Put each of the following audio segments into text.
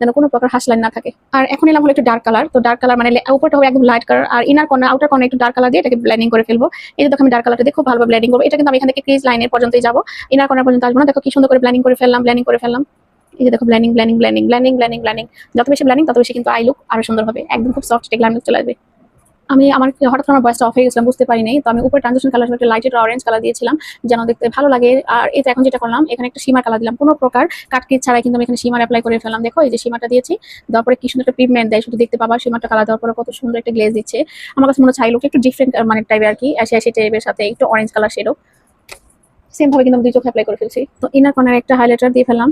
যেন কোনো প্রকার হার্শ লাইন না থাকে। আর এখন এলাম হলো একটু ডার্ক কালার। তো ডার্ক কালার মানে উপরটা হবে একদম লাইট কালার, আর ইনার কর্নার আউটার কর্নার একটু ডার্ক কালার দিয়ে এটাকে ব্লেন্ডিং করে ফেলবো। এই যে দেখো আমি ডার্ক কালারটা দিয়ে খুব ভালোভাবে ব্লেন্ডিং করবো। এটা কিন্তু আমি এখান থেকে ক্রিজ লাইনের পর্যন্তই যাবো, ইনার কর্নার পর্যন্ত আসবো না। দেখো কি সুন্দর করে ব্লেন্ডিং করে ফেললাম, ব্লেন্ডিং করে ফেললাম। এই যে দেখো blending blending blending blending blending blending, যত বেশি ব্লেন্ডিং তত বেশি কিন্তু আই লুক আরো সুন্দর হবে, একদম খুব সফট একটা গ্ল্যাম লুক চলে আসবে। আমি আমার হঠাৎ আমার ভয়েসটা অফ হয়ে গেছিলাম, বুঝতে পারি নাই। তো আমি উপরে ট্রানজিশন কালার একটা লাইটেড অরেঞ্জ কালার দিয়েছিলাম যেন দেখতে ভালো লাগে। আর এই তো এখন যেটা করলাম, এখানে একটা সীমার কালার দিলাম, কোনো প্রকার কাটকিট ছাড়াই কিন্তু আমি এখানে সীমার অ্যাপ্লাই করে ফেললাম। দেখো এই যে সীমাটা দিয়েছি, দেওয়ার পরে কি সুন্দর একটা পিগমেন্ট দেয়, শুধু দেখতে পাবা সীমাটা কালার দেওয়ার পরে কত সুন্দর একটা গ্লেজ দিচ্ছে। আমার কাছে মনে হচ্ছে আই লুকটা একটু ডিফারেন্ট মানে টাইপের আর কি, আসি আসি টাইপের সাথে একটু অরেঞ্জ কালার শেডও সেম ভাবে কিন্তু আমি দুই চোখে অ্যাপ্লাই করে ফেলছি। তো ইনার কর্নারে একটা হাইলাইটার দিয়ে ফেললাম,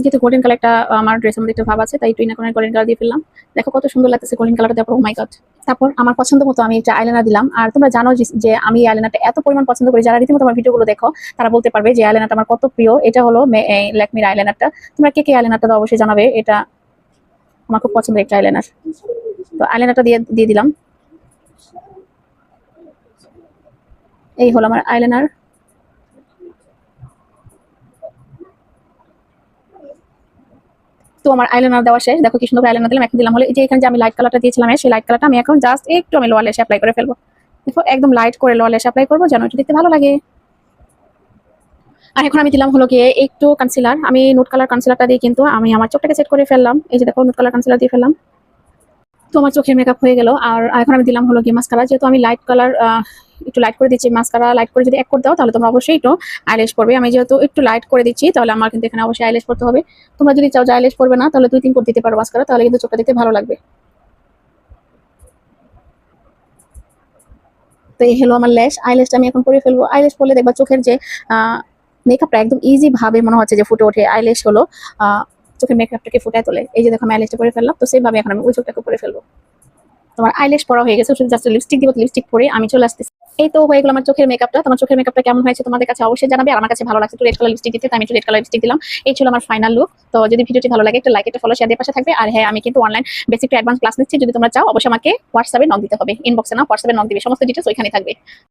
যেহেতু গোল্ডেন কালারটা আমার ড্রেসের মধ্যে একটা ভাব আছে, তাই একটু ইনার কর্নার গোল্ডেন কালার দিয়ে ফেললাম। দেখো কত সুন্দর লাগতেছে গোল্ডেন কালারটা দেওয়ার পর, ও মাই গড। তারপর আমার পছন্দ মতো আমি একটা আইলাইনার দিলাম। আর তোমরা জানো যে আমি আইলাইনারটা এত পরিমাণ পছন্দ করি, যারা রীতিমতো আমার ভিডিওগুলো দেখো তারা বলতে পারবে যে আইলাইনারটা আমার কত প্রিয়। এটা হলো ল্যাকমির আইলাইনারটা। তোমরা কে কে আইলাইনারটা দাও অবশ্যই জানাবে, এটা আমার খুব পছন্দের একটা আইলাইনার। তো আইলাইনারটা দিয়ে দিলাম। এই হলো আমার আইলাইনার। তো আমার আইলাইনার দেওয়া শেষ, দেখো কি সুন্দর আইলাইনার দিলাম। এখন দিলাম হলো এই যে এখানে যে আমি লাইট কালারটা দিয়েছিলাম, সেই লাইট কালারটা আমি এখন জাস্ট একটু আমি লোয়ার ল্যাশে অ্যাপ্লাই করে ফেলবো। দেখো একদম লাইট করে লোয়ার ল্যাশে অ্যাপ্লাই করবো যেন এটা দেখতে ভালো লাগে। আর এখন আমি দিলাম হলো গিয়ে একটু কনসিলার, আমি নুট কালার কনসিলারটা দিয়ে কিন্তু আমি আমার চোখটাকে সেট করে ফেললাম। এই যে দেখো নুট কালার কনসিলার দিয়ে ফেললাম। তো আমার চোখের মেকআপ হয়ে গেল। আর এখন আমি দিলাম হলো গিয়ে মাস্কারা, যেহেতু আমি লাইট কালার একটু লাইট করে দিচ্ছি। মাস্কারা লাইট করে যদি এক করে দাও তাহলে তোমরা অবশ্যই একটু আইল্যাশ করবে। আমি যেহেতু একটু লাইট করে দিচ্ছি তাহলে আমার কিন্তু এখানে অবশ্যই আইল্যাশ করতে হবে। তোমরা যদি চাও যে আইল্যাশ করবে না তাহলে 2-3 কোট দিতে পারো মাস্কারা, তাহলে কিন্তু চোখটা দেখতে ভালো লাগবে। তো এই হলো আমার ল্যাশ। আইল্যাশটা আমি এখন করে ফেলবো। আইল্যাশ করলে দেখবা চোখের যে মেকআপটা একদম ইজি ভাবে মনে হচ্ছে যে ফুটে ওঠে। আইল্যাশ হলো চোখের মেকআপটাকে ফুটায় তোলে। এই যে দেখো আমি আইল্যাশটা করে ফেললাম, তো সেম ভাবে এখন আমি ওই চোখটাকে করে ফেলবো। তোমার আইল্যাশ পরা হয়ে গেছে, শুধু জাস্ট লিপস্টিক দিব, লিপস্টিক পরে আমি চলে আসতেছি। এই তো হয়ে গেল আমার চোখের মেকআপটা। তোমার চোখের মেকআপটা কেমন হয়েছে তোমাদের কাছে অবশ্যই জানাবে। আর আমার কাছে ভালো লাগছে একটু রেড কালার লিপস্টিক দিতে, তাই আমি একটু রেড কালার লিপস্টিক দিলাম। এই ছিল আমার ফাইনাল লুক। তো যদি ভিডিওটি ভালো লাগে একটা লাইক, একটা ফলো, শেয়ার দিয়ে পাশে থাকবে। আর হ্যাঁ, আমি কিন্তু online basic to advance class নিচ্ছি, যদি তোমরা চাও অবশ্যই আমাকে হোয়াটসঅ্যাপে নক দিতে হবে। ইনবক্সে না, হোয়াটসঅ্যাপে নক দিবে, সমস্ত ডিটেলস ওইখানে থাকবে।